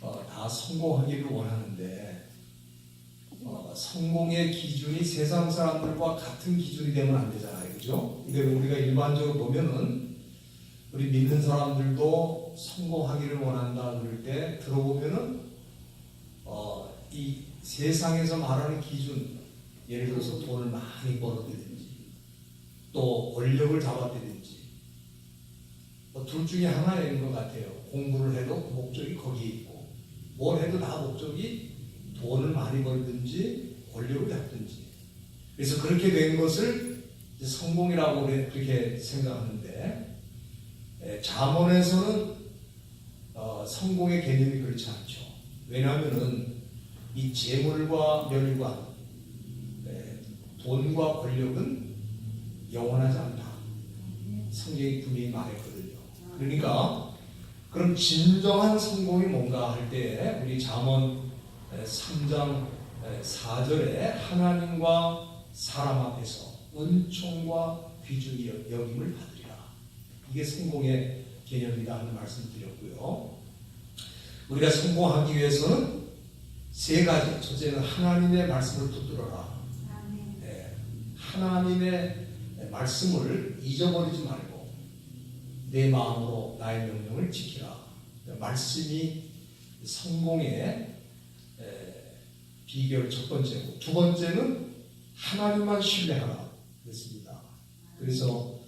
다 성공하기를 원하는데 성공의 기준이 세상 사람들과 같은 기준이 되면 안 되잖아요, 그죠? 근데 우리가 일반적으로 보면은 우리 믿는 사람들도 성공하기를 원한다 그럴 때 들어보면은 이 세상에서 말하는 기준, 예를 들어서 돈을 많이 벌었다든지 또 권력을 잡았다든지 둘 중에 하나인 것 같아요. 공부를 해도 목적이 거기에 있고 뭘 해도 다 목적이 돈을 많이 벌든지 권력을 잡든지. 그래서 그렇게 된 것을 성공이라고 그렇게 생각하는데 잠언에서는 성공의 개념이 그렇지 않죠. 왜냐하면은 이 재물과 멸관, 돈과 권력은 영원하지 않다. 성경이 분명히 말했거든요. 그러니까 그럼 진정한 성공이 뭔가 할 때 우리 잠언 3장 4절에 하나님과 사람 앞에서 은총과 귀중히 여김을 받으리라. 이게 성공의 개념이다 하는 말씀 드렸고요. 우리가 성공하기 위해서는 세 가지. 첫째는 하나님의 말씀을 붙들어라. 하나님의 말씀을 잊어버리지 말고 내 마음으로 나의 명령을 지키라. 말씀이 성공의 비결 첫 번째고, 두 번째는 하나님만 신뢰하라 그랬습니다. 그래서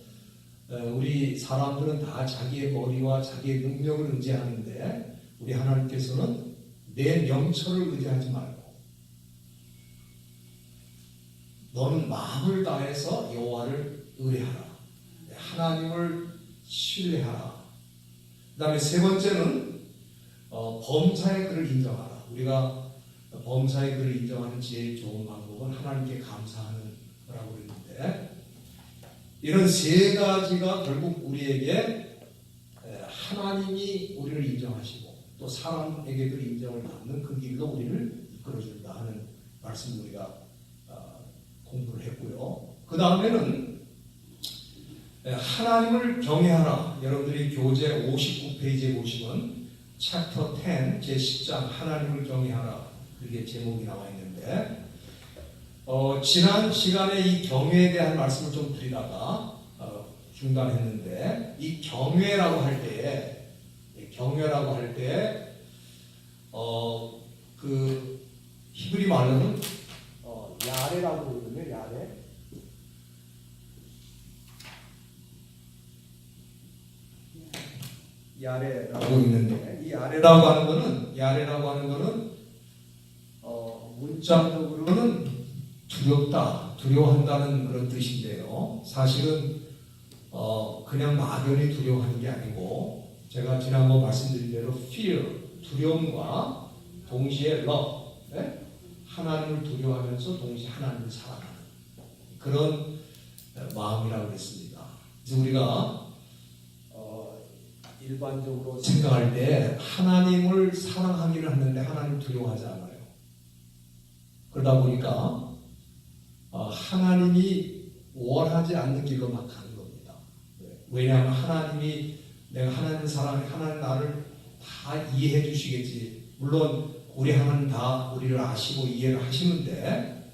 우리 사람들은 다 자기의 머리와 자기의 능력을 의지하는데 우리 하나님께서는 내 명철을 의지하지 말고 너는 마음을 다해서 여호와를 의뢰하라. 하나님을 신뢰하라. 그 다음에 세 번째는 범사의 그를 인정하라. 우리가 범사의 그를 인정하는 제일 좋은 방법은 하나님께 감사하는 거라고 그랬는데 이런 세 가지가 결국 우리에게 하나님이 우리를 인정하시고 또 사람에게도 인정을 받는 그 길로 우리를 이끌어준다 하는 말씀 우리가 공부를 했고요. 그 다음에는 하나님을 경외하라. 여러분들이 교재 59페이지에 보시면 챕터 10 제10장 하나님을 경외하라 이게 제목이 나와 있는데 지난 시간에 이 경외에 대한 말씀을 좀 드리다가 중단했는데 이 경외라고 할 때 그 히브리 말로는 야레라고 그러거든요. 야레라고 있는데 이 야레라고 하는 거는 문자적으로는 두렵다, 두려워한다는 그런 뜻인데요. 사실은 그냥 막연히 두려워하는 게 아니고 제가 지난번 말씀드린 대로 fear, 두려움과 동시에 love, 하나님을 두려워하면서 동시에 하나님을 사랑하는 그런 마음이라고 했습니다. 그래서 우리가 일반적으로 생각할 때 하나님을 사랑하기는 하는데 하나님을 두려워하지 않아요. 그러다 보니까 하나님이 원하지 않는 길로 막 가는 겁니다. 왜냐하면 하나님이 내가 하나님을 사랑해, 하나님 나를 다 이해해 주시겠지. 물론 우리 하나님 다 우리를 아시고 이해를 하시는데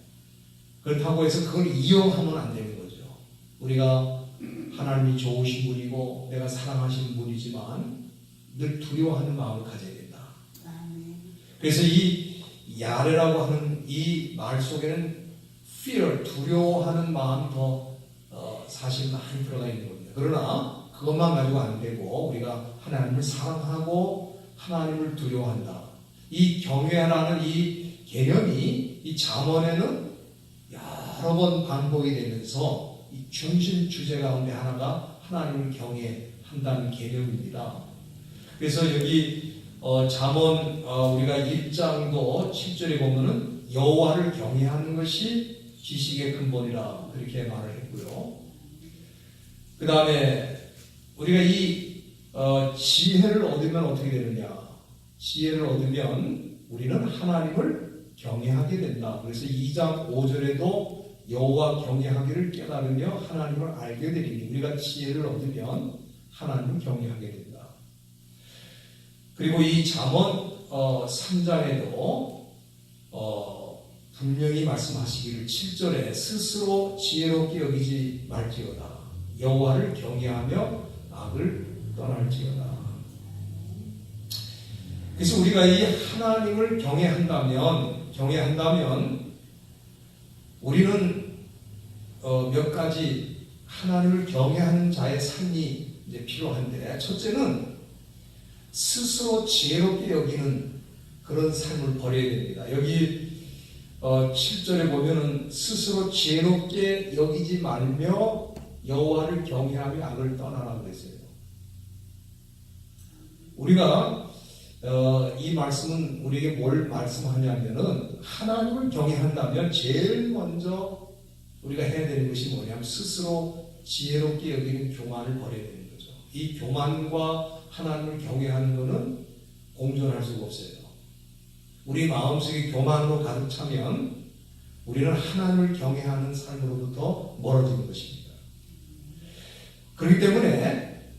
그렇다고 해서 그걸 이용하면 안 되는 거죠. 우리가 하나님이 좋으신 분이고 내가 사랑하시는 분이지만 늘 두려워하는 마음을 가져야 된다. 그래서 이 야레라고 하는 이 말 속에는 fear, 두려워하는 마음이 더 사실 많이 들어가 있는 겁니다. 그러나 그것만 가지고 안 되고 우리가 하나님을 사랑하고 하나님을 두려워한다. 이 경외하라는 이 개념이 이 잠언에는 여러 번 반복이 되면서 이 중심 주제 가운데 하나가 하나님을 경외한다는 개념입니다. 그래서 여기 잠언 우리가 1장도 7절에 보면은 여호와를 경외하는 것이 지식의 근본이라 그렇게 말을 했고요. 그 다음에 우리가 이 지혜를 얻으면 어떻게 되느냐? 지혜를 얻으면 우리는 하나님을 경외하게 된다. 그래서 2장 5절에도 여호와 경외하기를 깨달으며 하나님을 알게 되리니 우리가 지혜를 얻으면 하나님을 경외하게 된다. 그리고 이 잠언 3장에도 분명히 말씀하시기를 7절에 스스로 지혜롭게 여기지 말지어다. 여호와를 경외하며 악을 떠날지어다. 그래서 우리가 이 하나님을 경외한다면 우리는 몇 가지 하나님을 경외하는 자의 삶이 이제 필요한데, 첫째는 스스로 지혜롭게 여기는 그런 삶을 버려야 됩니다. 여기 7절에 보면은 스스로 지혜롭게 여기지 말며 여호와를 경외하며 악을 떠나라고 그랬어요. 우리가 이 말씀은 우리에게 뭘 말씀하냐면은, 하나님을 경외한다면 제일 먼저 우리가 해야 되는 것이 뭐냐면 스스로 지혜롭게 여기는 교만을 버려야 되는 거죠. 이 교만과 하나님을 경외하는 것은 공존할 수가 없어요. 우리 마음속에 교만으로 가득 차면 우리는 하나님을 경외하는 삶으로부터 멀어지는 것입니다. 그렇기 때문에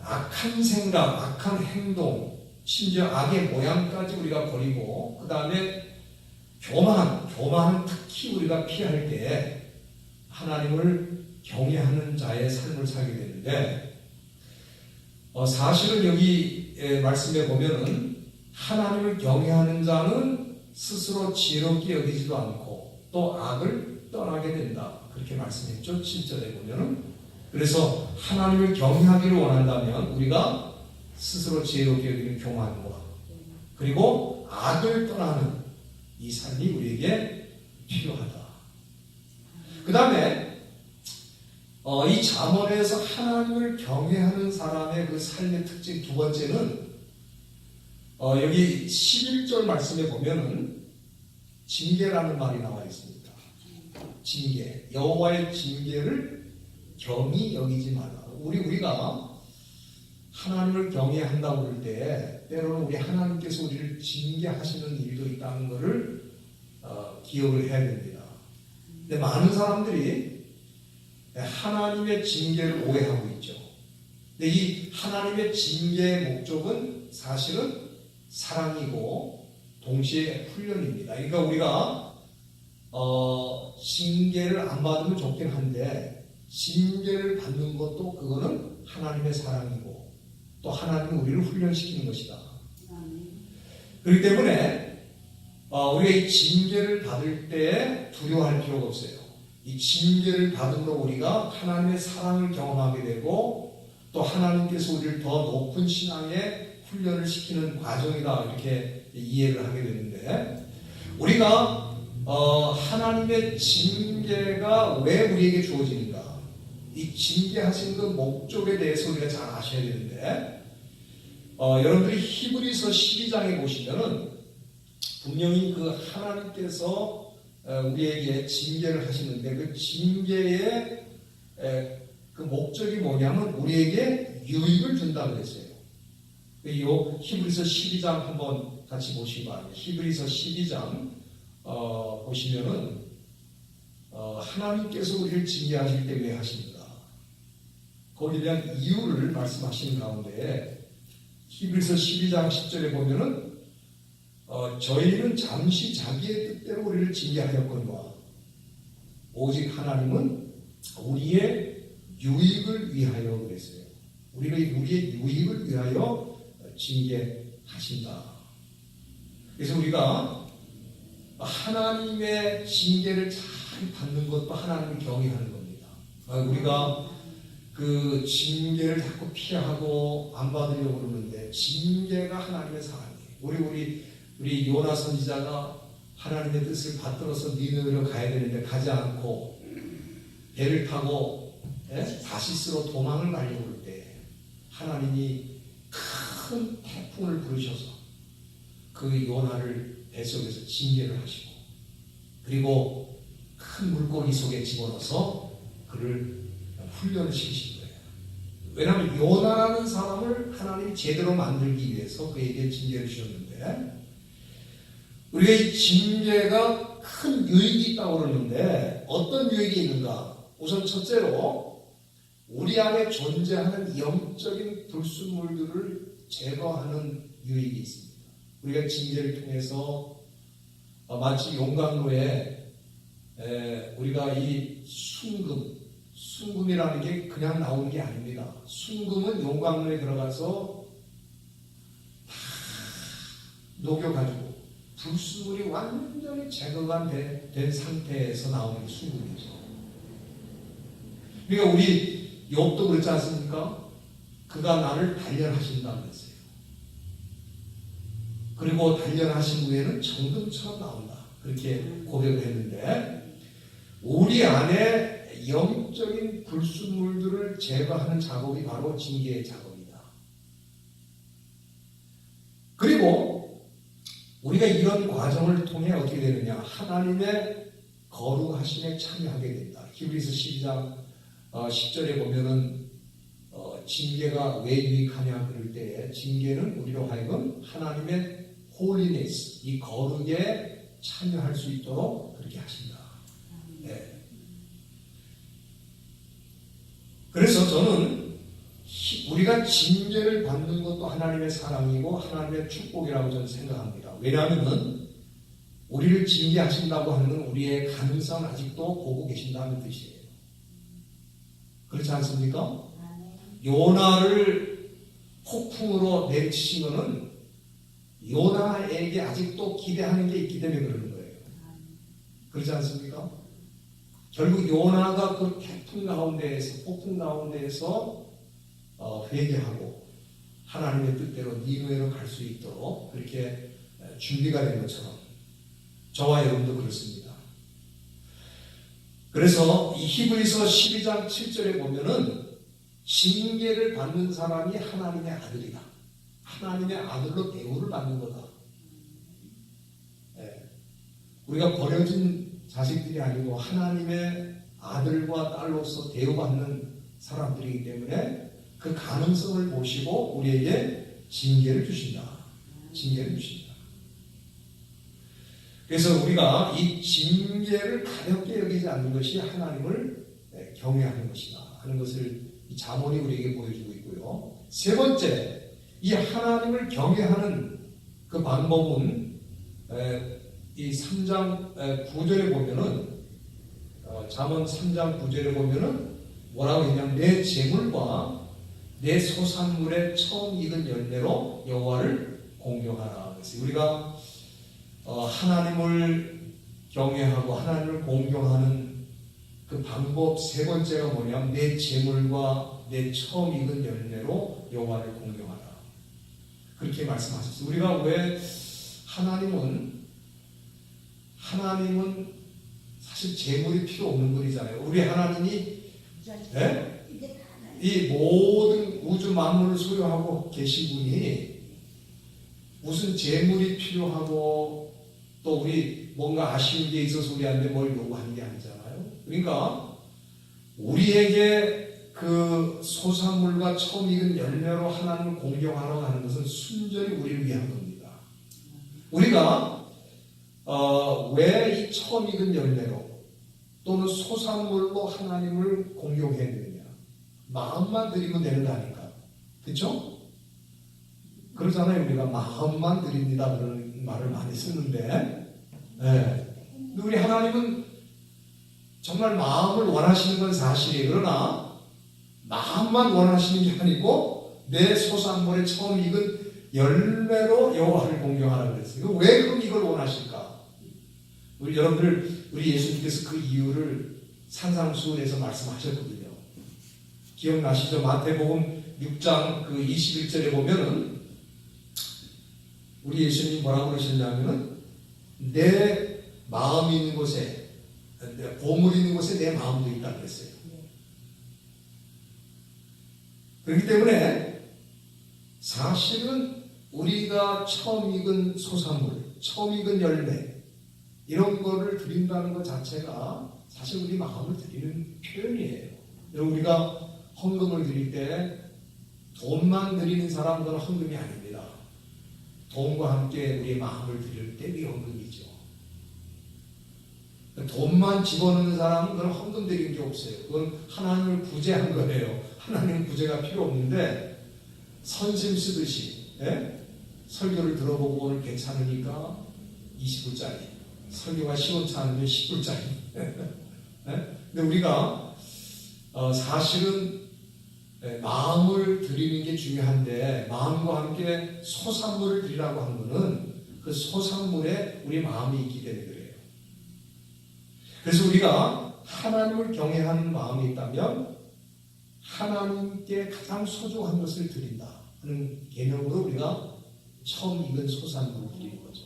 악한 생각, 악한 행동, 심지어 악의 모양까지 우리가 버리고, 그 다음에 교만은 특히 우리가 피할 때 하나님을 경외하는 자의 삶을 살게 되는데, 사실은 여기 말씀에 보면은 하나님을 경외하는 자는 스스로 지혜롭게 여기지도 않고 또 악을 떠나게 된다, 그렇게 말씀했죠. 7절에 보면은. 그래서 하나님을 경외하기를 원한다면 우리가 스스로 지혜롭게 여기는 교만과 그리고 악을 떠나는 이 삶이 우리에게 필요하다. 그 다음에 이 잠언에서 하나님을 경외하는 사람의 그 삶의 특징 두 번째는, 여기 11절 말씀에 보면은 징계라는 말이 나와 있습니다. 징계, 여호와의 징계를 경히 여기지 말라. 우리가 하나님을 경외한다고 그럴 때 때로는 우리 하나님께서 우리를 징계하시는 일도 있다는 것을 기억을 해야 됩니다. 근데 많은 사람들이 하나님의 징계를 오해하고 있죠. 근데 이 하나님의 징계의 목적은 사실은 사랑이고 동시에 훈련입니다. 그러니까 우리가 징계를 안 받으면 좋긴 한데, 징계를 받는 것도 그거는 하나님의 사랑이고 또 하나님은 우리를 훈련시키는 것이다. 그렇기 때문에 우리가 이 징계를 받을 때 두려워할 필요가 없어요. 이 징계를 받음으로 우리가 하나님의 사랑을 경험하게 되고 또 하나님께서 우리를 더 높은 신앙의 훈련을 시키는 과정이다, 이렇게 이해를 하게 되는데, 우리가 하나님의 징계가 왜 우리에게 주어지는가, 이 징계하신 그 목적에 대해서 우리가 잘 아셔야 되는데, 여러분들이 히브리서 12장에 보시면은 분명히 그 하나님께서 우리에게 징계를 하시는데, 그 징계의 그 목적이 뭐냐면 우리에게 유익을 준다 그랬어요. 이 히브리서 12장 한번 같이 보시기 바랍니다. 히브리서 12장 보시면은 하나님께서 우리를 징계하실 때 왜 하십니까? 거기에 대한 이유를 말씀하시는 가운데 히브리서 12장 10절에 보면은 저희는 잠시 자기의 뜻대로 우리를 징계하였거니와 오직 하나님은 우리의 유익을 위하여 그랬어요. 우리의 유익을 위하여 징계하신다. 그래서 우리가 하나님의 징계를 잘 받는 것도 하나님을 경외하는 겁니다. 우리가 그 징계를 자꾸 피하고 안 받으려고 그러는데 징계가 하나님의 사랑이에요. 우리 요나 선지자가 하나님의 뜻을 받들어서 니느웨로 가야 되는데 가지 않고 배를 타고 다시스로 도망을 가려고 할 때 하나님이 큰 태풍을 부르셔서 그 요나를 뱃속에서 징계를 하시고, 그리고 큰 물고기 속에 집어넣어서 그를 훈련을 시키신 거예요. 왜냐하면 요나라는 사람을 하나님이 제대로 만들기 위해서 그에게 징계를 주셨는데, 우리가 이 징계가 큰 유익이 있다고 그러는데 어떤 유익이 있는가? 우선 첫째로 우리 안에 존재하는 영적인 불순물들을 제거하는 유익이 있습니다. 우리가 징계를 통해서 마치 용광로에 우리가 이 순금이라는 게 그냥 나오는 게 아닙니다. 순금은 용광로에 들어가서 다 녹여가지고 불순물이 완전히 제거가 된 상태에서 나오는 게 순금이죠. 그러니까 우리 욥도 그렇지 않습니까? 그가 나를 단련하신다고 했어요. 그리고 단련하신 후에는 정금처럼 나온다. 그렇게 고백을 했는데 우리 안에 영적인 불순물들을 제거하는 작업이 바로 징계의 작업이다. 그리고 우리가 이런 과정을 통해 어떻게 되느냐? 하나님의 거룩하심에 참여하게 된다. 히브리서 12장 10절에 보면은 징계가 왜 유익하냐 그럴 때에 징계는 우리로 하여금 하나님의 홀리네스, 이 거룩에 참여할 수 있도록 그렇게 하신다. 네. 그래서 저는 우리가 징계를 받는 것도 하나님의 사랑이고 하나님의 축복이라고 저는 생각합니다. 왜냐하면 우리를 징계하신다고 하는 우리의 가능성은 아직도 보고 계신다는 뜻이에요. 그렇지 않습니까? 요나를 폭풍으로 내리치신 것은 요나에게 아직도 기대하는 게 있기 때문에 그러는 거예요. 그렇지 않습니까? 결국 요나가 그 태풍 가운데에서, 폭풍 가운데에서 회개하고 하나님의 뜻대로 니느웨로 갈 수 있도록 그렇게 준비가 된 것처럼 저와 여러분도 그렇습니다. 그래서 이 히브리서 12장 7절에 보면은 징계를 받는 사람이 하나님의 아들이다. 하나님의 아들로 대우를 받는 거다. 네. 우리가 버려진 자식들이 아니고 하나님의 아들과 딸로서 대우받는 사람들이기 때문에 그 가능성을 보시고 우리에게 징계를 주신다. 징계를 주신다. 그래서 우리가 이 징계를 가볍게 여기지 않는 것이 하나님을 경외하는 것이다 하는 것을 이 잠언이 우리에게 보여주고 있고요. 세 번째, 이 하나님을 경외하는 그 방법은 이 3장 9절에 보면은 잠언 3장 9절에 보면은 뭐라고 했냐면 내 재물과 내 소산물의 처음 익은 열매로 여호와를 공경하라. 그래서 우리가 하나님을 경외하고 하나님을 공경하는 그 방법 세 번째가 뭐냐면 내 재물과 내 처음 익은 열매로 여호와를 공경하라. 그렇게 말씀하셨어요. 우리가 왜 하나님은 사실 재물이 필요 없는 분이잖아요. 우리 하나님이 이 모든 우주 만물을 소유하고 계신 분이 무슨 재물이 필요하고 또 우리 뭔가 아쉬운 게 있어서 우리한테 뭘 요구하는 게 아니잖아요. 그러니까 우리에게 그 소산물과 처음 익은 열매로 하나님을 공경하러 가는 것은 순전히 우리를 위한 겁니다. 우리가 왜 이 처음 익은 열매로 또는 소산물로 하나님을 공경해야 되느냐? 마음만 드리면 되는 거 아닌가? 그렇죠? 그러잖아요. 우리가 마음만 드립니다 그런 말을 많이 쓰는데 근데 우리 하나님은 정말 마음을 원하시는 건 사실이에요. 그러나 마음만 원하시는 게 아니고 내 소산물에 처음 익은 열매로 여호와를 공경하라 그랬어요. 왜 그럼 이걸 원하실까? 우리 예수님께서 그 이유를 산상수훈에서 말씀하셨거든요. 기억나시죠? 마태복음 6장 그 21절에 보면은 우리 예수님이 뭐라고 그러셨냐면은 내 마음이 있는 곳에 보물이 있는 곳에 내 마음도 있다 그랬어요. 그렇기 때문에 사실은 우리가 처음 익은 소산물, 처음 익은 열매 이런 거를 드린다는 것 자체가 사실 우리 마음을 드리는 표현이에요. 우리가 헌금을 드릴 때 돈만 드리는 사람들은 헌금이 아닙니다. 돈과 함께 우리의 마음을 드릴 때 우리 헌금이죠. 돈만 집어넣는 사람은 그건 헌금 드리는 게 없어요. 그건 하나님을 구제한 거예요. 하나님 구제가 필요 없는데 선심 쓰듯이 설교를 들어보고 오늘 괜찮으니까 20불짜리, 설교가 시원치 않으면 10불짜리. 근데 우리가 사실은 마음을 드리는 게 중요한데, 마음과 함께 소산물을 드리라고 한 것은 그 소산물에 우리 마음이 있기 때문에 그래요. 그래서 우리가 하나님을 경외하는 마음이 있다면 하나님께 가장 소중한 것을 드린다 하는 개념으로 우리가 처음 익은 소산물을 드리는 거죠.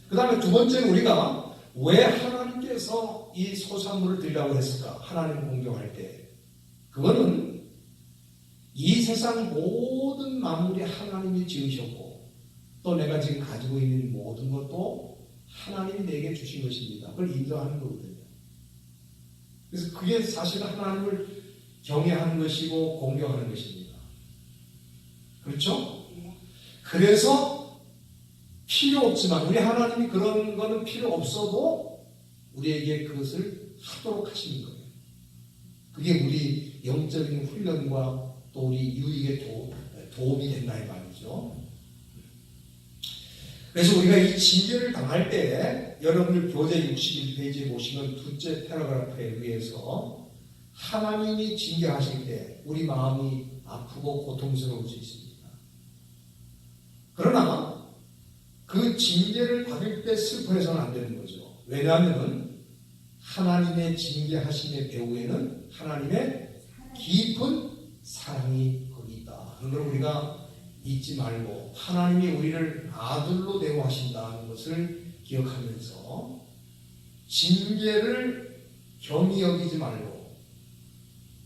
그 다음에 두 번째는 우리가 왜 하나님께서 이 소산물을 드리라고 했을까? 하나님을 공경할 때. 그거는 이 세상 모든 만물이 하나님이 지으셨고 또 내가 지금 가지고 있는 모든 것도 하나님이 내게 주신 것입니다. 그걸 인정하는 거거든요. 그래서 그게 사실 하나님을 경외하는 것이고 공경하는 것입니다. 그렇죠? 그래서 필요 없지만 우리 하나님이 그런 거는 필요 없어도 우리에게 그것을 하도록 하시는 거예요. 그게 우리 영적인 훈련과 또 우리 유익에 도움이 된다 이 말이죠. 그래서 우리가 이 징계를 당할 때 여러분들 교재 61페이지에 보시면 둘째 패러그래프에 의해서 하나님이 징계하실 때 우리 마음이 아프고 고통스러울 수 있습니다. 그러나 그 징계를 받을 때 슬퍼해서는 안 되는 거죠. 왜냐하면 하나님의 징계하심의 배후에는 하나님의 깊은 사랑이 거기 있다 하는 걸 우리가 잊지 말고, 하나님이 우리를 아들로 대우하신다는 것을 기억하면서 징계를 경히 여기지 말고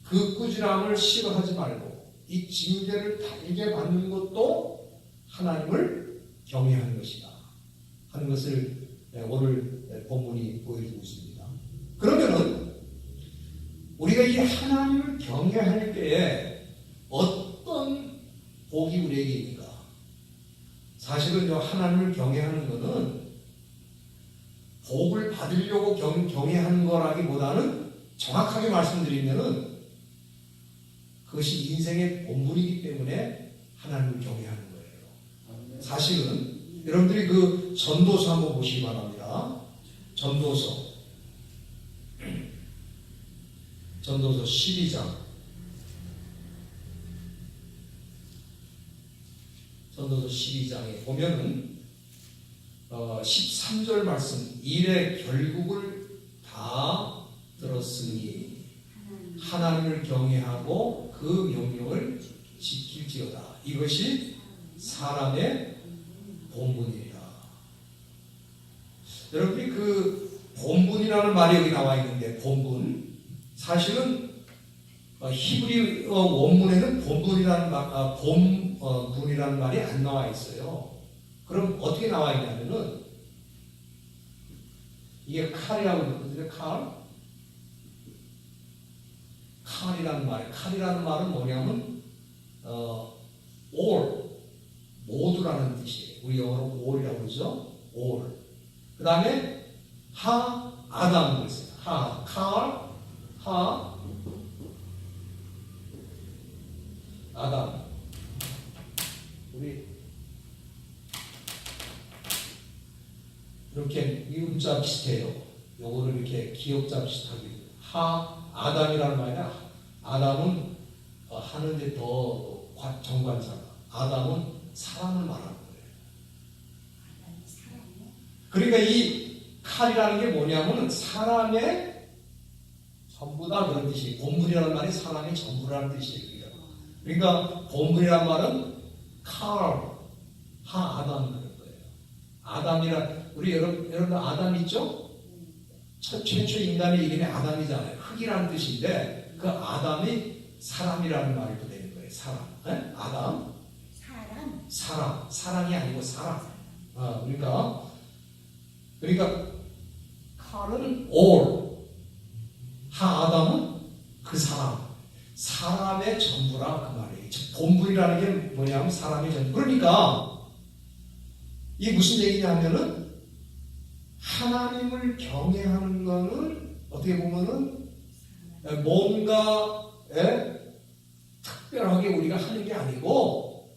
그 꾸지람을 싫어하지 말고 이 징계를 달게 받는 것도 하나님을 경외하는 것이다 하는 것을 오늘 본문이 보여주고 있습니다. 그러면은 우리가 이 하나님을 경외할 때에 어떤 복이 우리에게 있는가? 사실은 하나님을 경외하는 것은 복을 받으려고 경외하는 거라기보다는 정확하게 말씀드리면은 그것이 인생의 본분이기 때문에 하나님을 경외하는 거예요. 사실은 여러분들이 그 전도서 한번 보시기 바랍니다. 전도서 12장. 전도서 12장에 보면은 13절 말씀, 일의 결국을 다 들었으니 하나님을 경외하고 그 명령을 지킬지어다. 이것이 사람의 본분이라. 여러분이 그 본분이라는 말이 여기 나와 있는데, 본분, 사실은 히브리 원문에는 본분이라는 말이 안 나와 있어요. 그럼 어떻게 나와 있냐면은 이게 칼이라고 있거든요. 칼이라는 말. 칼이라는 말은 뭐냐면 all, 모두라는 뜻이에요. 우리 영어로 all이라고 그러죠. all. 그 다음에 아담을 써요. 아담. 우리 이렇게 이 문자 비슷해요. 요거를 이렇게 기역자 비슷하게 아담이라는 말이야. 아담은 하는데 더 정관사가. 아담은 사람을 말하는 거예요. 그러니까 이 칼이라는 게 뭐냐면 사람의 전부다 그런 뜻이에요. 본분이라는 말이 사람의 전부라는 뜻이에요. 그러니까 본분이라는 말은 아담 그런 거예요. 아담이란, 우리 여러분 아담 있죠? 최초 인간의 이름이 아담이잖아요. 흙이라는 뜻인데 그 아담이 사람이라는 말이 또 되는 거예요. 사람. 네? 아담. 사랑이 아니고 사람. 그러니까 칼은 all, 아담은 그 사람의 전부라 그 말이에요. 즉 본분이라는 게 뭐냐면 사람의 전부. 그러니까 이게 무슨 얘기냐면은 하나님을 경외하는 거는 어떻게 보면은 뭔가 특별하게 우리가 하는 게 아니고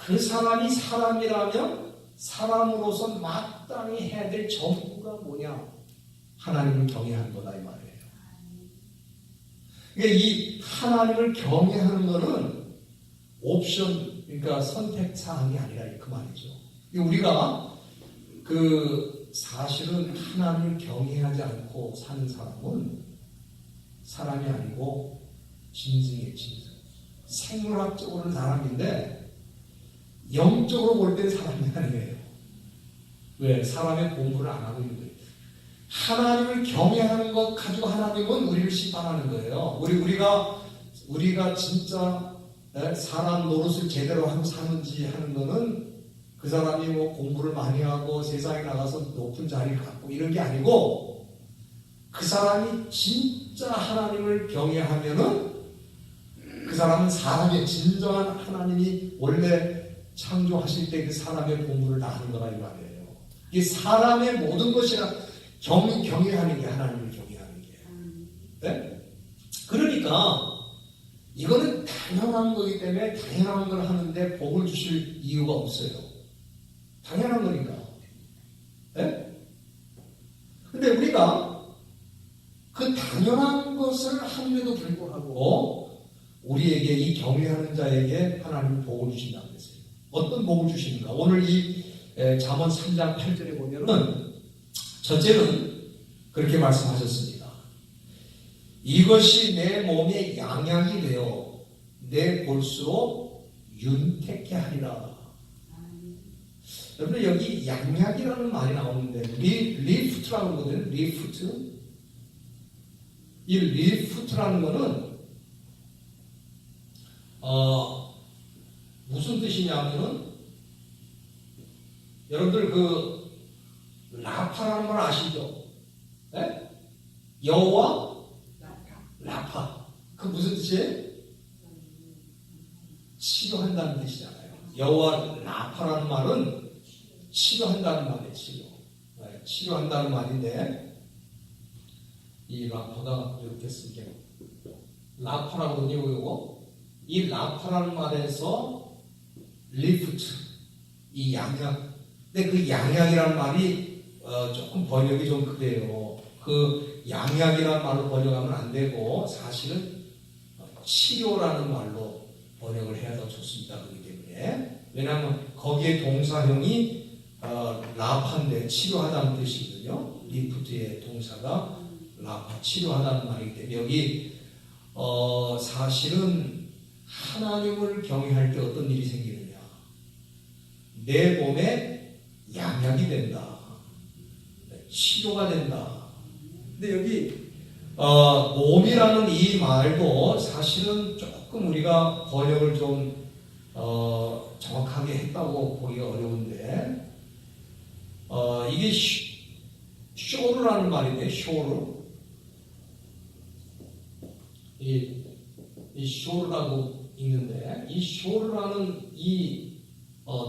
그 사람이 사람이라면 사람으로서 마땅히 해야 될 전부가 뭐냐? 하나님을 경외하는 거다 이 말이에요. 그러니까 이 하나님을 경외하는 거는 옵션, 그러니까 선택 사항이 아니라 그 말이죠. 우리가 사실은 하나님을 경외하지 않고 사는 사람은 사람이 아니고 짐승이에요, 짐승. 생물학적으로는 사람인데 영적으로 볼 때는 사람이 아니에요. 왜? 사람의 공부를 안 하고 있는 거예요. 하나님을 경외하는 것 가지고 하나님은 우리를 심판하는 거예요. 우리가 진짜 사람 노릇을 제대로 하고 사는지 하는 거는 그 사람이 뭐 공부를 많이 하고 세상에 나가서 높은 자리를 갖고 이런 게 아니고, 그 사람이 진짜 하나님을 경외하면은 그 사람은 사람의 진정한 하나님이 원래 창조하실 때 그 사람의 공부를 다 하는 거라 이 말이에요. 이 사람의 모든 것이라 경외하는 게 하나님을 경외하는 게. 네? 그러니까 이거는 당연한 거기 때문에 당연한 걸 하는데 복을 주실 이유가 없어요. 당연한 거니까. 네? 근데 우리가 그 당연한 것을 함에도 불구하고 우리에게 이 경외하는 자에게 하나님은 복을 주신다고 했어요. 어떤 복을 주십니까? 오늘 이 잠언 3장 8절에 보면은 첫째는 그렇게 말씀하셨습니다. 이것이 내 몸에 양약이 되어 내 볼수록 윤택케 하리라. 여러분 여기 양약이라는 말이 나오는데 리프트라고 하거든요. 리프트. 이 리프트라는 거는 무슨 뜻이냐면은 여러분들 라파라는 걸 아시죠? 네? 여호와 라파. 그 무슨 뜻이에요? 치료한다는 뜻이잖아요. 여호와 라파라는 말은 치료한다는 말이에요. 네, 치료한다는 말인데 이 라파가 이렇게 쓰게 라파라거든요. 이거 이 라파라는 말에서 리프트 이 양약. 근데 그 양약이라는 말이 조금 번역이 좀 그래요. 그 양약이라는 말로 번역하면 안 되고 사실은 치료라는 말로 번역을 해야 더 좋습니다. 그렇기 때문에. 왜냐하면 거기에 동사형이 라파인데 치료하다는 뜻이거든요. 리프트의 동사가 라파, 치료하다는 말이기 때문에 여기 사실은 하나님을 경외할 때 어떤 일이 생기느냐. 내 몸에 양약이 된다. 치료가 된다. 근데 여기 몸이라는 이 말도 사실은 조금 우리가 번역을 좀 정확하게 했다고 보기가 어려운데 이게 쇼르라는 말인데 쇼르 이 쇼르라고 읽는데 이 쇼르라는 이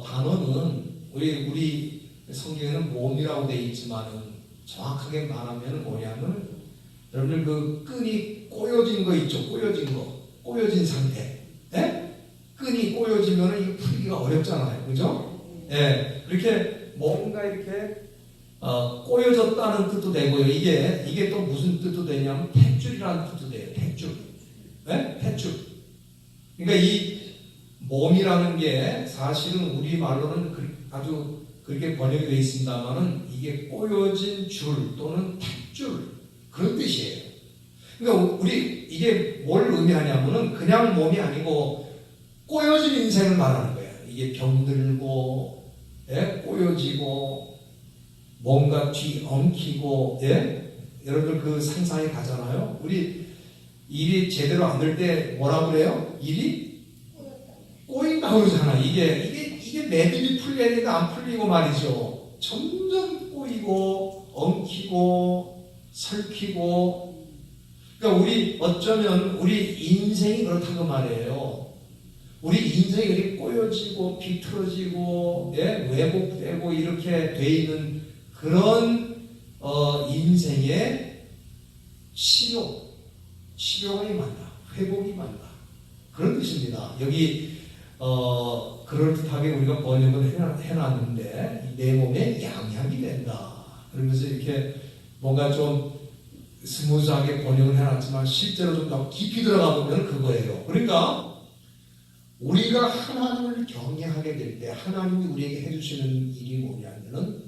단어는 우리 성경에는 몸이라고 되어 있지만은 정확하게 말하면 뭐냐면 여러분들 그 끈이 꼬여진 거 있죠? 꼬여진 상태. 네? 끈이 꼬여지면 이거 풀기가 어렵잖아요. 그죠? 네. 그렇게 뭔가 이렇게 꼬여졌다는 뜻도 되고요. 이게 또 무슨 뜻도 되냐면 탯줄이라는 뜻도 돼요. 탯줄. 네? 탯줄. 그러니까 이 몸이라는 게 사실은 우리 말로는 아주 그렇게 번역이 되어 있습니다만은 이게 꼬여진 줄 또는 탯줄 그런 뜻이에요. 그러니까 이게 뭘 의미하냐면은 그냥 몸이 아니고 꼬여진 인생을 말하는 거예요. 이게 병들고, 예? 꼬여지고, 뭔가 뒤엉키고, 예? 여러분들 그 상상이 가잖아요. 우리 일이 제대로 안 될 때 뭐라고 그래요? 일이 꼬인다고 그러잖아. 이게 매듭이 풀려야 되는데 안 풀리고 말이죠. 점점 꼬이고, 엉키고, 설키고. 그러니까 어쩌면 우리 인생이 그렇다고 말해요. 우리 인생이 이렇게 꼬여지고 비틀어지고 왜곡되고 이렇게 돼 있는 그런 인생의 치료가 임한다. 회복이 임한다. 그런 뜻입니다. 여기 그럴듯하게 우리가 번역을 해놨는데 내 몸에 양약이 된다. 그러면서 이렇게 뭔가 좀 스무스하게 번역을 해놨지만 실제로 좀 더 깊이 들어가 보면 그거예요. 그러니까 우리가 하나님을 경외하게 될 때 하나님이 우리에게 해주시는 일이 뭐냐면은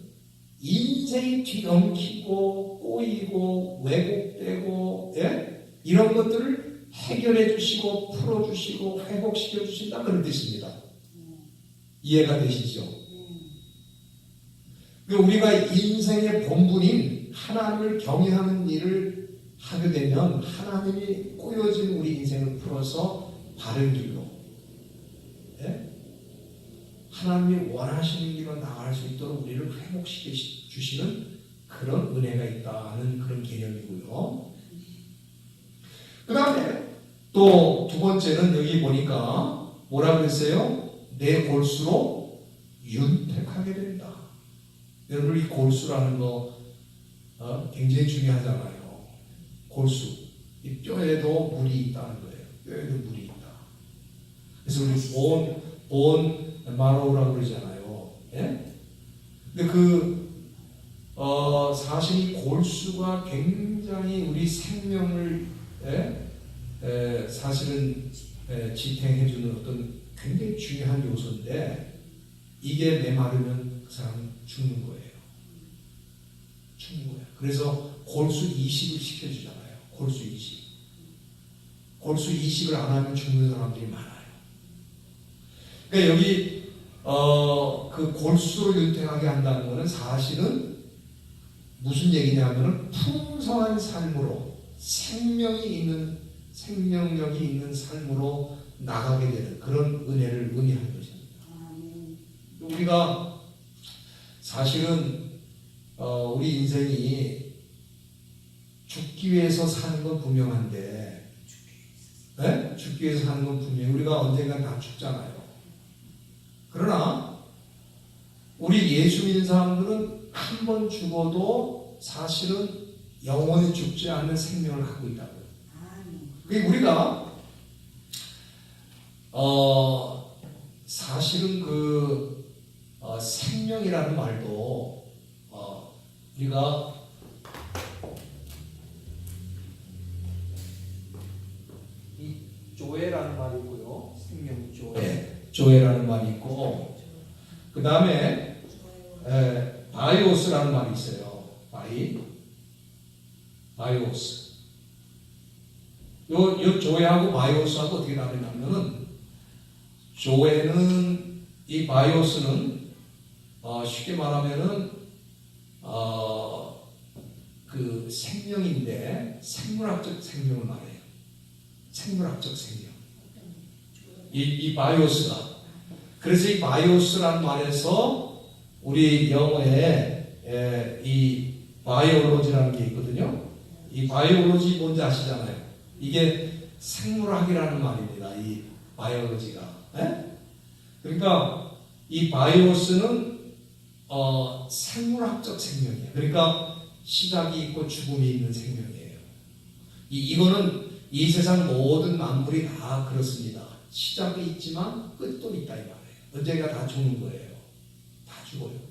인생이 뒤엉키고 꼬이고 왜곡되고 이런 것들을 해결해 주시고 풀어 주시고 회복시켜 주신다 그런 뜻입니다. 이해가 되시죠? 우리가 인생의 본분인 하나님을 경외하는 일을 하게 되면 하나님이 꼬여진 우리 인생을 풀어서 바른 길로 하나님이 원하시는 길로 나아갈 수 있도록 우리를 회복시켜 주시는 그런 은혜가 있다는 그런 개념이고요. 그 다음에 또 두 번째는 여기 보니까 뭐라 그랬어요? 내 골수로 윤택하게 된다. 여러분 이 골수라는 거 굉장히 중요하잖아요. 골수. 이 뼈에도 물이 있다는 거예요. 뼈에도 물이 있다. 그래서 우리 본 마로우라고 그러잖아요. 예? 근데 사실 이 골수가 굉장히 우리 생명을 사실은 지탱해주는 어떤 굉장히 중요한 요소인데 이게 메마르면 그 사람은 죽는 거예요. 죽는 거예요. 그래서 골수 이식을 시켜주잖아요. 골수 이식. 골수 이식을 안 하면 죽는 사람들이 많아요. 그러니까 여기 그 골수로 윤택하게 한다는 것은 사실은 무슨 얘기냐면은 풍성한 삶으로 생명력이 있는 삶으로 나가게 되는 그런 은혜를 의미하는 것입니다. 우리가 사실은 우리 인생이 죽기 위해서 사는 건 분명한데, 죽기 위해서 사는 건 분명히 우리가 언젠간 다 죽잖아요. 그러나 우리 예수 믿는 사람들은 한 번 죽어도 사실은 영원히 죽지 않는 생명을 갖고 있다고요. 그게 우리가 사실은 생명이라는 말도 우리가 이 조에라는 말이 있고요. 생명 조에라는 말이 있고 그 다음에 바이오스라는 말이 있어요. 바이오스. 요 조에하고 바이오스하고 어떻게 다르냐면은 조에는 이 바이오스는 쉽게 말하면은 그 생명인데 생물학적 생명을 말해요. 생물학적 생명. 이 바이오스가. 그래서 이 바이오스라는 말에서 우리 영어에 이 바이올로지라는 게 있거든요. 이 바이올로지 뭔지 아시잖아요. 이게 생물학이라는 말입니다. 이 바이올로지가. 그러니까 이 바이오스는 생물학적 생명이에요. 그러니까 시작이 있고 죽음이 있는 생명이에요. 이거는 이 세상 모든 만물이 다 그렇습니다. 시작이 있지만 끝도 있다 이 말이에요. 언젠가 다 죽는 거예요. 다 죽어요.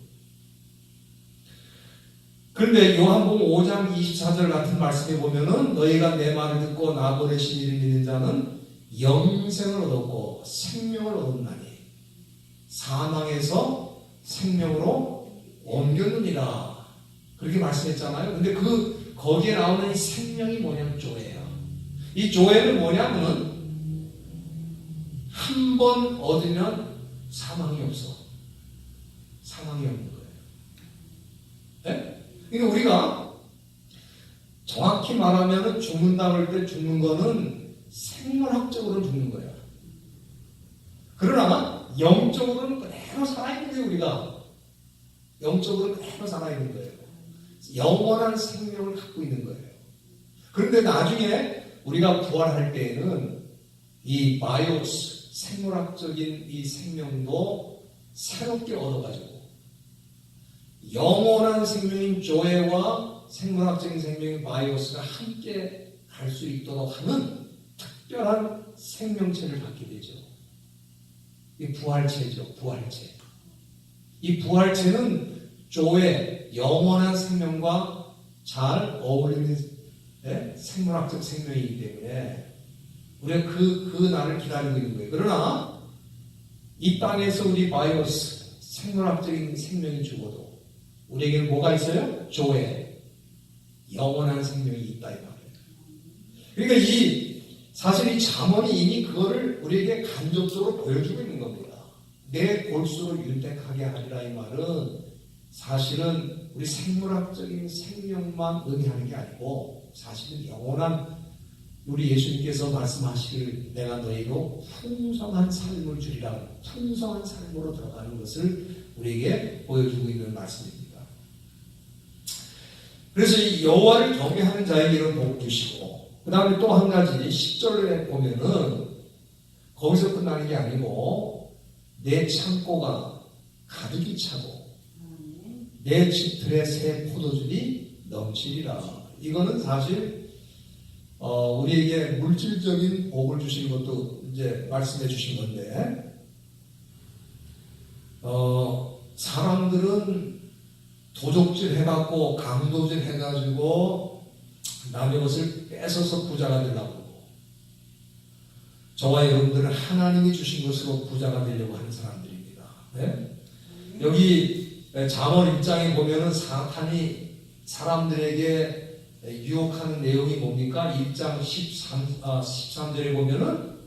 그런데 요한복음 5장 24절 같은 말씀에 보면은 너희가 내 말을 듣고 나 보내신 이를 믿는 자는 영생을 얻었고 생명을 얻었나니 사망에서 생명으로 옮겼느니라 그렇게 말씀했잖아요. 근데 거기에 나오는 이 생명이 뭐냐면 조예요. 이 조예는 뭐냐면은 한 번 얻으면 사망이 없어. 사망이 없는 거예요. 네? 그러니까 우리가 정확히 말하면 죽는다고 할 때 죽는 거는 생물학적으로 죽는 거예요. 그러나 영적으로는 그대로 살아있는 거예요. 우리가 영적으로 그대로 살아있는 거예요. 영원한 생명을 갖고 있는 거예요. 그런데 나중에 우리가 부활할 때에는 이 바이오스 생물학적인 이 생명도 새롭게 얻어가지고 영원한 생명인 조에와 생물학적인 생명인 바이오스가 함께 갈 수 있도록 하는 특별한 생명체를 갖게 되죠. 이 부활체죠. 부활체. 이 부활체는 조의 영원한 생명과 잘 어울리는 생물학적 생명이기 때문에 우리가 그 날을 기다리고 있는 거예요. 그러나 이 땅에서 우리 바이오스 생물학적인 생명이 죽어도 우리에게는 뭐가 있어요? 조의 영원한 생명이 있다 이 말이에요. 그러니까 사실 이 잠언이 이미 그거를 우리에게 간접적으로 보여주고 있는 겁니다. 내 골수로 윤택하게 하리라 이 말은 사실은 우리 생물학적인 생명만 의미하는 게 아니고 사실은 영원한 우리 예수님께서 말씀하시길 내가 너희로 풍성한 삶을 주리라 풍성한 삶으로 들어가는 것을 우리에게 보여주고 있는 말씀입니다. 그래서 이 여호와를 경외하는 자에게 이런 복 주시고 그 다음에 또 한 가지 10절에 보면은 거기서 끝나는 게 아니고 내 창고가 가득히 차고 내 집들의 새 포도즙이 넘치리라. 이거는 사실 우리에게 물질적인 복을 주신 것도 이제 말씀해 주신 건데 사람들은 도적질 해갖고 강도질 해가지고 남의 것을 뺏어서 부자가 되려고 하고 저와 여러분들은 하나님이 주신 것으로 부자가 되려고 하는 사람들입니다. 네? 여기 잠언 1장에 보면은 사탄이 사람들에게 유혹하는 내용이 뭡니까? 1장 13절에 보면은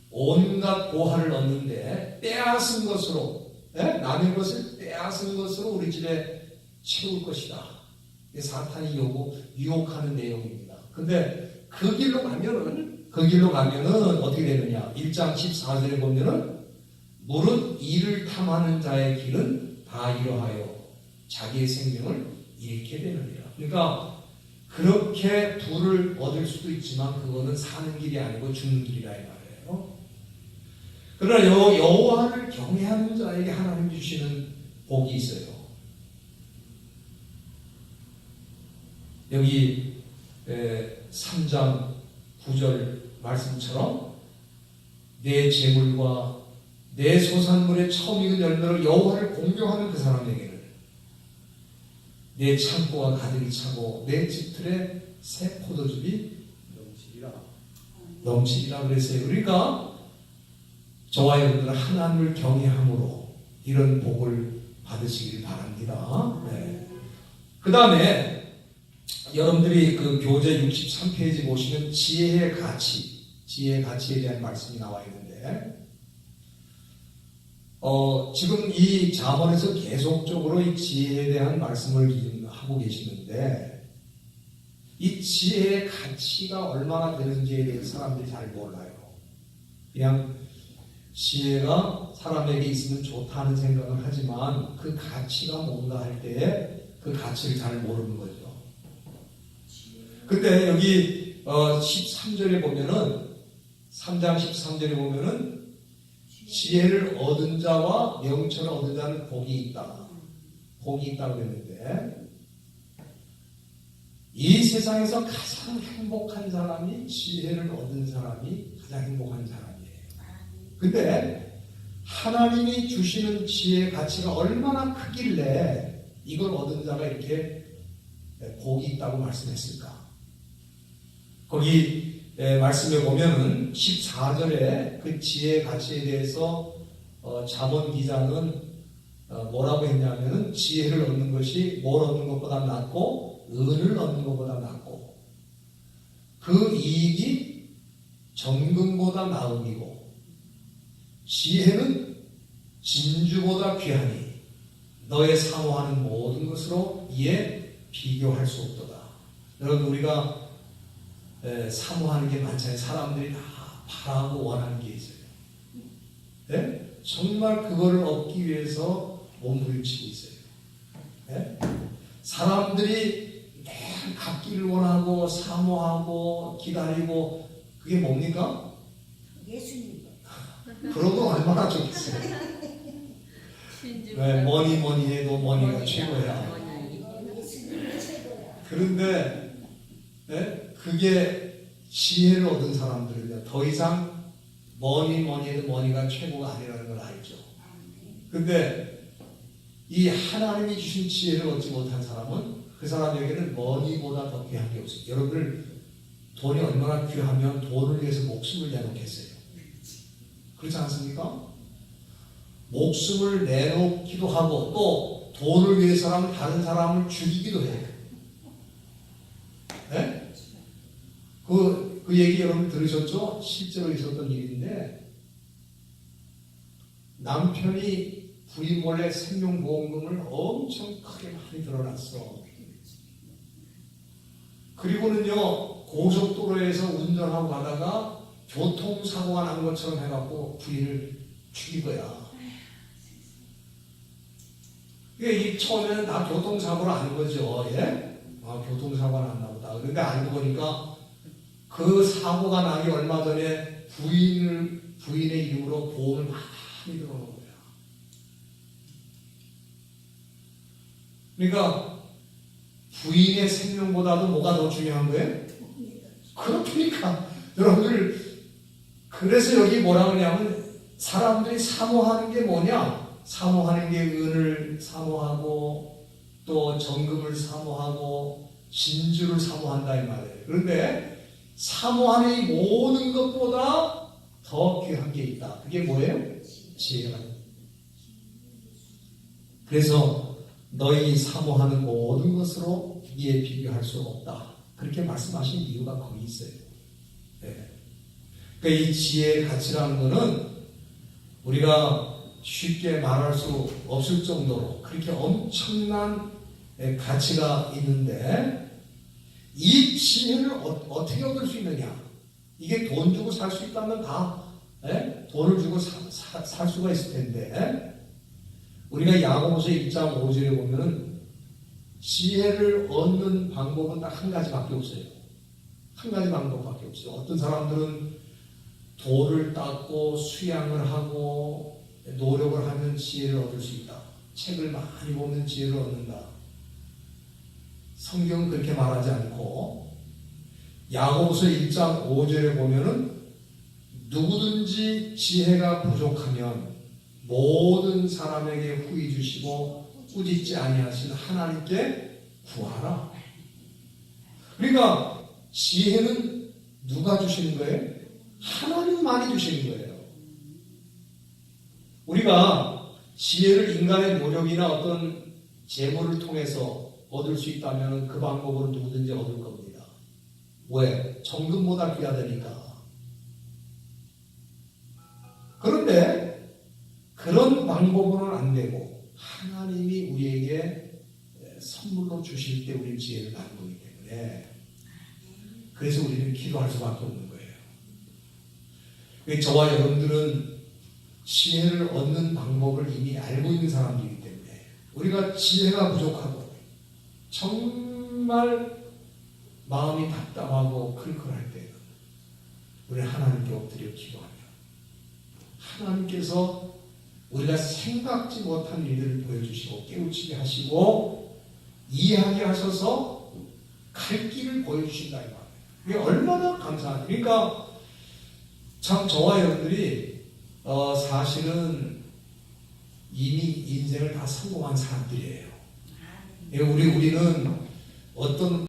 온갖 보화를 얻는데 빼앗은 것으로 남의 것을 빼앗은 것으로 우리 집에 채울 것이다. 사탄이 유혹하는 내용입니다. 근데 그 길로 가면은 어떻게 되느냐? 1장 14절에 보면은 무릇 이를 탐하는 자의 길은 다 이러하여 자기의 생명을 잃게 되느니라. 그러니까 그렇게 부를 얻을 수도 있지만 그거는 사는 길이 아니고 죽는 길이라 이 말이에요. 그러나 여호와를 경외하는 자에게 하나님 주시는 복이 있어요. 여기 3장 9절 말씀처럼 내 재물과 내 소산물의 처음 익은 열매로 여호와를 공경하는 그 사람에게는 내 창고가 가득히 차고 내 집들의 새 포도즙이 넘치리라 그랬어요. 그러니까 저와 여러분들은 하나님을 경외함으로 이런 복을 받으시길 바랍니다. 네. 그 다음에 여러분들이 그 교재 63페이지 보시면 지혜의 가치에 대한 말씀이 나와 있는데 지금 이 잠언에서 계속적으로 이 지혜에 대한 말씀을 하고 계시는데 이 지혜의 가치가 얼마나 되는지에 대해서 사람들이 잘 몰라요. 그냥 지혜가 사람에게 있으면 좋다는 생각을 하지만 그 가치가 뭔가 할 때에 그 가치를 잘 모르는 거죠. 근데 여기 13절에 보면은 3장 13절에 보면은 지혜를 얻은 자와 명철을 얻은 자는 복이 있다. 복이 있다고 그랬는데 이 세상에서 가장 행복한 사람이 지혜를 얻은 사람이 가장 행복한 사람이에요. 근데 하나님이 주시는 지혜의 가치가 얼마나 크길래 이걸 얻은 자가 이렇게 복이 있다고 말씀했을까? 거기 말씀에 보면은 14절에 그 지혜의 가치에 대해서 잠언 기자는 뭐라고 했냐면은 지혜를 얻는 것이 뭘 얻는 것보다 낫고 은을 얻는 것보다 낫고 그 이익이 정금보다 나음이고 지혜는 진주보다 귀하니 너의 사모하는 모든 것으로 이에 비교할 수 없도다. 여러분 우리가 사모하는 게 많잖아요. 사람들이 다 바라고 원하는 게 있어요. 네? 정말 그거를 얻기 위해서 몸부림치고 있어요. 네? 사람들이 매일 갖기를 원하고 사모하고 기다리고 그게 뭡니까? 예수님. 그러고 얼마나 좋겠어요. 네, 뭐니 해도 머니가 최고야. 예수님이 최고야. 그런데 네? 그게 지혜를 얻은 사람들은요 더 이상 뭐니 해도 머니가 최고가 아니라는 걸 알죠. 근데 이 하나님이 주신 지혜를 얻지 못한 사람은 그 사람에게는 머니보다 더 귀한 게 없어요. 여러분들 돈이 얼마나 귀하면 돈을 위해서 목숨을 내놓겠어요? 그렇지 않습니까? 목숨을 내놓기도 하고 또 돈을 위해서라면 다른 사람을 죽이기도 해요. 네? 그 얘기 여러분 들으셨죠? 실제로 있었던 일인데 남편이 부인 몰래 생명보험금을 엄청 크게 많이 들어놨어. 그리고는요 고속도로에서 운전하고 가다가 교통사고가 난 것처럼 해갖고 부인을 죽인 거야. 이게 처음에는 다 교통사고를 아는 거죠. 예? 아, 교통사고가 났나 보다. 그런데 알고 보니까 그 사고가 나기 얼마 전에 부인의 이름으로 보험을 많이 들어놓은 거야. 그러니까 부인의 생명보다도 뭐가 더 중요한 거예요? 그렇다니까 여러분들, 그래서 여기 뭐라 그러냐면 사람들이 사모하는 게 뭐냐? 사모하는 게 은을 사모하고 또 정금을 사모하고 진주를 사모한다 이 말이에요. 그런데 사모하는 이 모든 것보다 더 귀한 게 있다. 그게 뭐예요? 지혜가. 그래서 너희 사모하는 모든 것으로 이에 비교할 수 없다. 그렇게 말씀하신 이유가 거기 있어요. 네. 그러니까 이 지혜의 가치라는 것은 우리가 쉽게 말할 수 없을 정도로 그렇게 엄청난 가치가 있는데 이 지혜를 어떻게 얻을 수 있느냐? 이게 돈 주고 살 수 있다면 다 돈을 주고 살 수가 있을 텐데 우리가 야고보서 1장 5절에 보면은 지혜를 얻는 방법은 딱 한 가지밖에 없어요. 한 가지 방법밖에 없어요. 어떤 사람들은 돌을 닦고 수양을 하고 노력을 하면 지혜를 얻을 수 있다. 책을 많이 보면 지혜를 얻는다. 성경은 그렇게 말하지 않고 야고보서 1장 5절에 보면은 누구든지 지혜가 부족하면 모든 사람에게 후히 주시고 꾸짖지 아니하시는 하나님께 구하라. 그러니까 지혜는 누가 주시는 거예요? 하나님만이 주시는 거예요. 우리가 지혜를 인간의 노력이나 어떤 재물을 통해서 얻을 수 있다면 그 방법으로 누구든지 얻을 겁니다. 왜? 정금보다 귀하다니까. 그런데 그런 방법으로는 안 되고 하나님이 우리에게 선물로 주실 때 우리는 지혜를 받는 거기 때문에 그래서 우리는 기도할 수밖에 없는 거예요. 저와 여러분들은 지혜를 얻는 방법을 이미 알고 있는 사람들이기 때문에 우리가 지혜가 부족하고 정말 마음이 답답하고 클클할 때는 우리는 하나님께 엎드려 기도하며 하나님께서 우리가 생각지 못한 일들을 보여주시고 깨우치게 하시고 이해하게 하셔서 갈 길을 보여주신다 이 말이에요. 이게 얼마나 감사하죠. 그러니까 참 저와 여러분들이 사실은 이미 인생을 다 성공한 사람들이에요. 우리는 어떤